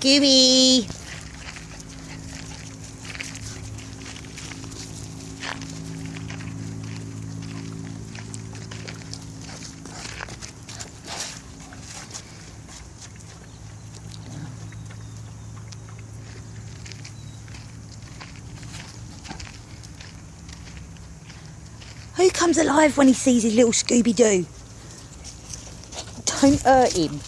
Scooby! Who comes alive when he sees his little Scooby-Doo? Don't hurt him.